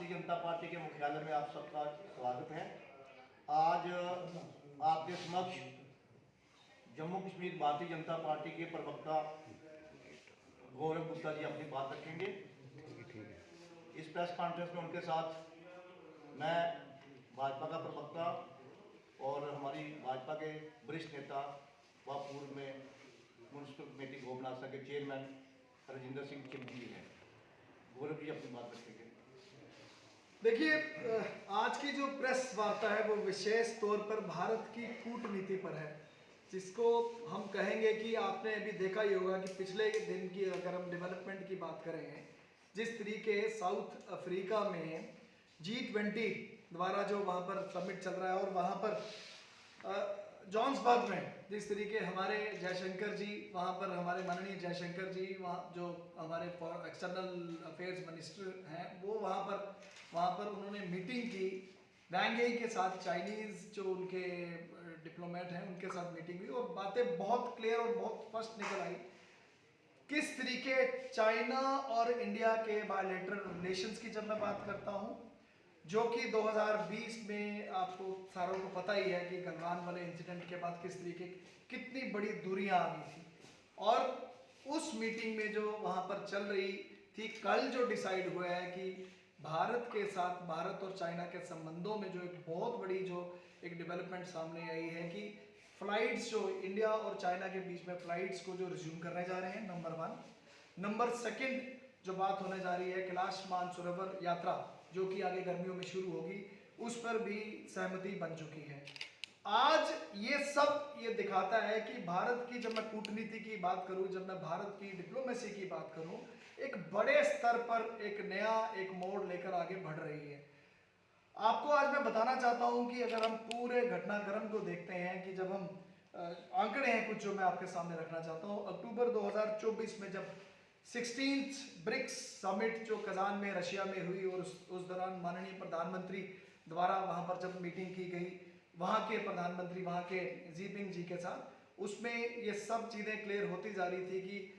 Bharatiya Janata party के मुख्यालय में आप सबका स्वागत है। आज आपके समक्ष जम्मू कश्मीर भारतीय जनता पार्टी के प्रवक्ता गौरव गुप्ता जी अपनी बात रखेंगे। इस प्रेस कॉन्फ्रेंस में उनके साथ मैं भाजपा का प्रवक्ता और हमारी भाजपा के वरिष्ठ नेता व पूर्व में म्यूनसिपल कमेटी गोमनासा के चेयरमैन राजेंद्र सिंह चिमटी हैं। गौरव जी अपनी बात रखेंगे। देखिए, आज की जो प्रेस वार्ता है वो विशेष तौर पर भारत की कूटनीति पर है, जिसको हम कहेंगे कि आपने अभी देखा ही होगा कि पिछले दिन की अगर हम डेवलपमेंट की बात करें, जिस तरीके साउथ अफ्रीका में G20 द्वारा जो वहाँ पर समिट चल रहा है और वहाँ पर जॉन्सबर्ग में जिस तरीके हमारे जयशंकर जी वहाँ पर, हमारे माननीय जयशंकर जी वहाँ जो हमारे एक्सटर्नल अफेयर्स मिनिस्टर हैं, वो वहाँ पर उन्होंने मीटिंग की वैंग यी के साथ। चाइनीज़ जो उनके डिप्लोमेट हैं उनके साथ मीटिंग हुई और बातें बहुत क्लियर और बहुत स्पष्ट निकल आई किस तरीके चाइना और इंडिया के बायलैटरल रिलेशंस की जब मैं बात करता हूँ, जो कि 2020 में आपको सारों को पता ही है कि गलवान वाले इंसिडेंट के बाद किस तरीके कितनी बड़ी दूरियां आ गई थी। और उस मीटिंग में जो वहां पर चल रही थी, कल जो डिसाइड हुआ है कि भारत के साथ, भारत और चाइना के संबंधों में जो एक बहुत बड़ी जो एक डेवलपमेंट सामने आई है कि फ्लाइट्स जो इंडिया और चाइना के बीच में फ्लाइट्स को जो रिज्यूम करने जा रहे हैं, नंबर 1। नंबर 2 जो बात होने जा रही है कैलाश मानसरोवर यात्रा जो कि आगे गर्मियों में शुरू होगी, उस पर भी सहमति बन चुकी है। आज ये सब ये दिखाता है कि भारत की, जब मैं कूटनीति की बात करूं, जब मैं भारत की डिप्लोमेसी की बात करूं, एक बड़े स्तर पर एक नया एक मोड़ लेकर आगे बढ़ रही है। आपको आज मैं बताना चाहता हूं कि अगर हम पूरे घटनाक्रम को देखते हैं कि जब हम आंकड़े हैं कुछ जो मैं आपके सामने रखना चाहता हूं। अक्टूबर 2024 में जब 16th ब्रिक्स समिट जो कजान में रशिया में हुई और उस दौरान माननीय प्रधानमंत्री द्वारा वहां पर जब मीटिंग की गई, वहां के प्रधानमंत्री वहां के जिनपिंग जी के साथ, उसमें ये सब चीज़ें क्लियर होती जा रही थी कि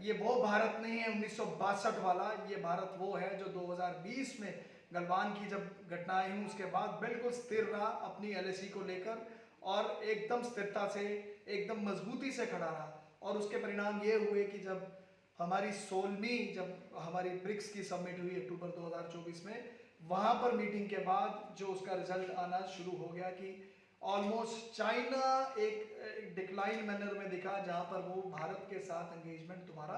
ये वो भारत नहीं है 1962 वाला, ये भारत वो है जो 2020 में गलवान की जब घटनाएं हुई उसके बाद बिल्कुल स्थिर रहा अपनी LAC को लेकर और एकदम स्थिरता से, एकदम मजबूती से खड़ा रहा। और उसके परिणाम ये हुए कि जब हमारी 16वीं जब हमारी ब्रिक्स की समिट हुई अक्टूबर 2024 में, वहां पर मीटिंग के बाद जो उसका रिजल्ट आना शुरू हो गया कि ऑलमोस्ट चाइना एक डिक्लाइन मैनर में दिखा, जहां पर वो भारत के साथ एंगेजमेंट तुम्हारा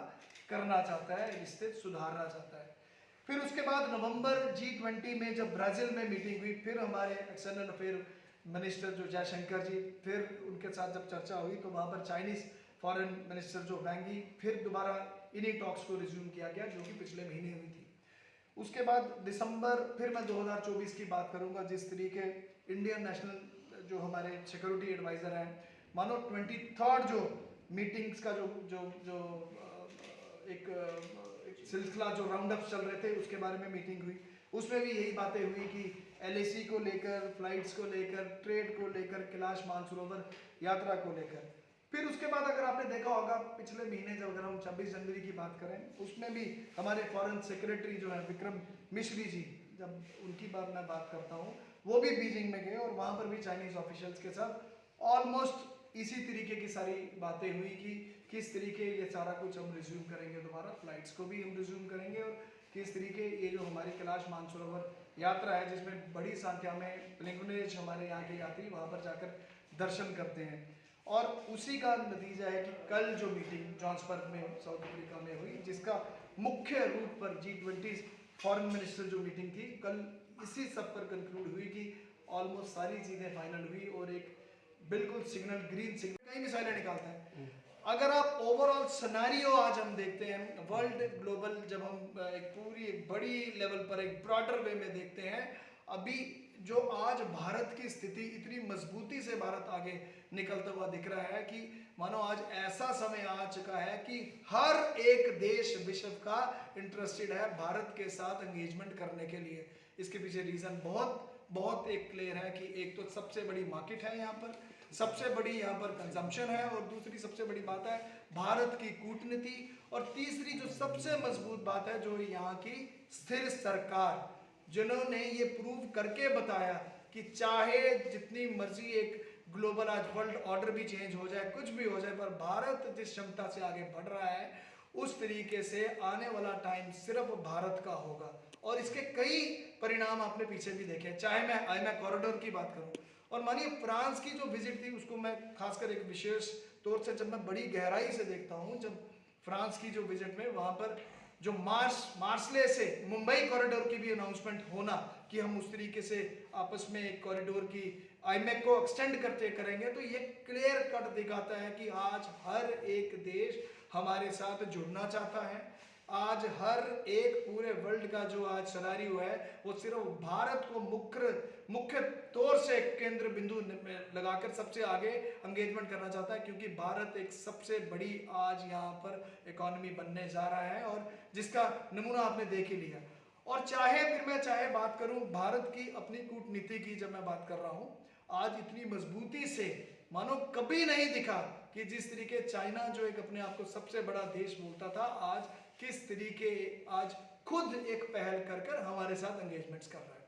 करना चाहता है, रिश्ते सुधारना चाहता है। फिर उसके बाद नवंबर G20 में जब ब्राज़ील में मीटिंग हुई, फिर हमारे एक्सटर्नल अफेयर मिनिस्टर जो जयशंकर जी, फिर उनके साथ जब चर्चा हुई तो वहाँ पर चाइनीज़ फॉरेन मिनिस्टर जो वैंग यी, फिर दोबारा इन्हीं टॉक्स को रिज्यूम किया गया जो कि पिछले महीने हुई थी। उसके बाद दिसंबर, फिर मैं 2024 की बात करूंगा, जिस तरीके इंडियन नेशनल जो हमारे सिक्योरिटी एडवाइज़र हैं, मानो 23rd जो मीटिंग्स का जो जो जो एक सिलसिला जो राउंड अप चल रहे थे उसके बारे में मीटिंग हुई। उसमें भी यही बातें हुई कि LAC को लेकर, फ्लाइट्स को लेकर, ट्रेड को लेकर, कैलाश मानसरोवर यात्रा को लेकर। फिर उसके बाद अगर आपने देखा होगा पिछले महीने जब अगर हम 26 जनवरी की बात करें, उसमें भी हमारे फॉरेन सेक्रेटरी जो है विक्रम मिश्री जी, जब उनकी मैं बात करता हूँ, वो भी बीजिंग में गए और वहाँ पर भी चाइनीज़ ऑफिशियल्स के साथ ऑलमोस्ट इसी तरीके की सारी बातें हुई कि किस तरीके ये सारा कुछ हम रिज्यूम करेंगे, दोबारा फ्लाइट्स को भी हम रिज्यूम करेंगे और किस तरीके ये जो हमारी कैलाश मानसरोवर यात्रा है जिसमें बड़ी संख्या में पिलग्रिमेज हमारे यहाँ के यात्री वहाँ पर जाकर दर्शन करते हैं। और उसी का नतीजा है कि कल जो मीटिंग जॉन्सबर्ग में साउथ अफ्रीका में हुई, जिसका मुख्य रूप पर G20 फॉरेन मिनिस्टर जो मीटिंग थी, कल इसी सब पर कंक्लूड हुई कि ऑलमोस्ट सारी चीज़ें फाइनल हुई और एक बिल्कुल सिग्नल, ग्रीन सिग्नल, कई मिसाइलें निकालता है। अगर आप ओवरऑल सिनेरियो आज हम देखते हैं वर्ल्ड ग्लोबल, जब हम एक बड़ी लेवल पर एक ब्रॉडर वे में देखते हैं, अभी जो आज भारत की स्थिति इतनी मजबूती से भारत आगे निकलता हुआ दिख रहा है कि मानो आज ऐसा समय आ चुका है कि हर एक देश विश्व का इंटरेस्टेड है भारत के साथ एंगेजमेंट करने के लिए। इसके पीछे रीजन बहुत एक क्लियर है कि एक तो सबसे बड़ी मार्केट है यहाँ पर, सबसे बड़ी यहाँ पर कंजम्पशन है, और दूसरी सबसे बड़ी बात है भारत की कूटनीति, और तीसरी जो सबसे मजबूत बात है जो यहाँ की स्थिर सरकार, जिन्होंने ये प्रूव करके बताया कि चाहे जितनी मर्जी एक ग्लोबल आज वर्ल्ड ऑर्डर भी चेंज हो जाए, कुछ भी हो जाए, पर भारत जिस क्षमता से आगे बढ़ रहा है उस तरीके से आने वाला टाइम सिर्फ भारत का होगा। और इसके कई परिणाम आपने पीछे भी देखे, चाहे मैं कॉरिडोर की बात करूं, और मानिए फ्रांस की जो विजिट थी उसको मैं खासकर एक विशेष तौर से जब मैं बड़ी गहराई से देखता हूं, जब फ्रांस की जो विजिट में वहां पर जो मार्सले से मुंबई कॉरिडोर की भी अनाउंसमेंट होना कि हम उस तरीके से आपस में एक कॉरिडोर की आईमेक को एक्सटेंड करते करेंगे, तो ये क्लियर कट दिखाता है कि आज हर एक देश हमारे साथ जुड़ना चाहता है। आज हर एक पूरे वर्ल्ड का जो आज सिनेरियो है वो सिर्फ भारत को मुख्य तौर से केंद्र बिंदु लगाकर सबसे आगे एंगेजमेंट करना चाहता है, क्योंकि भारत एक सबसे बड़ी आज यहाँ पर इकोनॉमी बनने जा रहा है और जिसका नमूना आपने देख ही लिया। और चाहे बात करूं भारत की अपनी कूटनीति की, जब मैं बात कर रहा हूं, आज इतनी मजबूती से मानो कभी नहीं दिखा कि जिस तरीके चाइना जो एक अपने आप को सबसे बड़ा देश बोलता था, आज किस तरीके आज खुद एक पहल कर हमारे साथ एंगेजमेंट्स कर रहा है।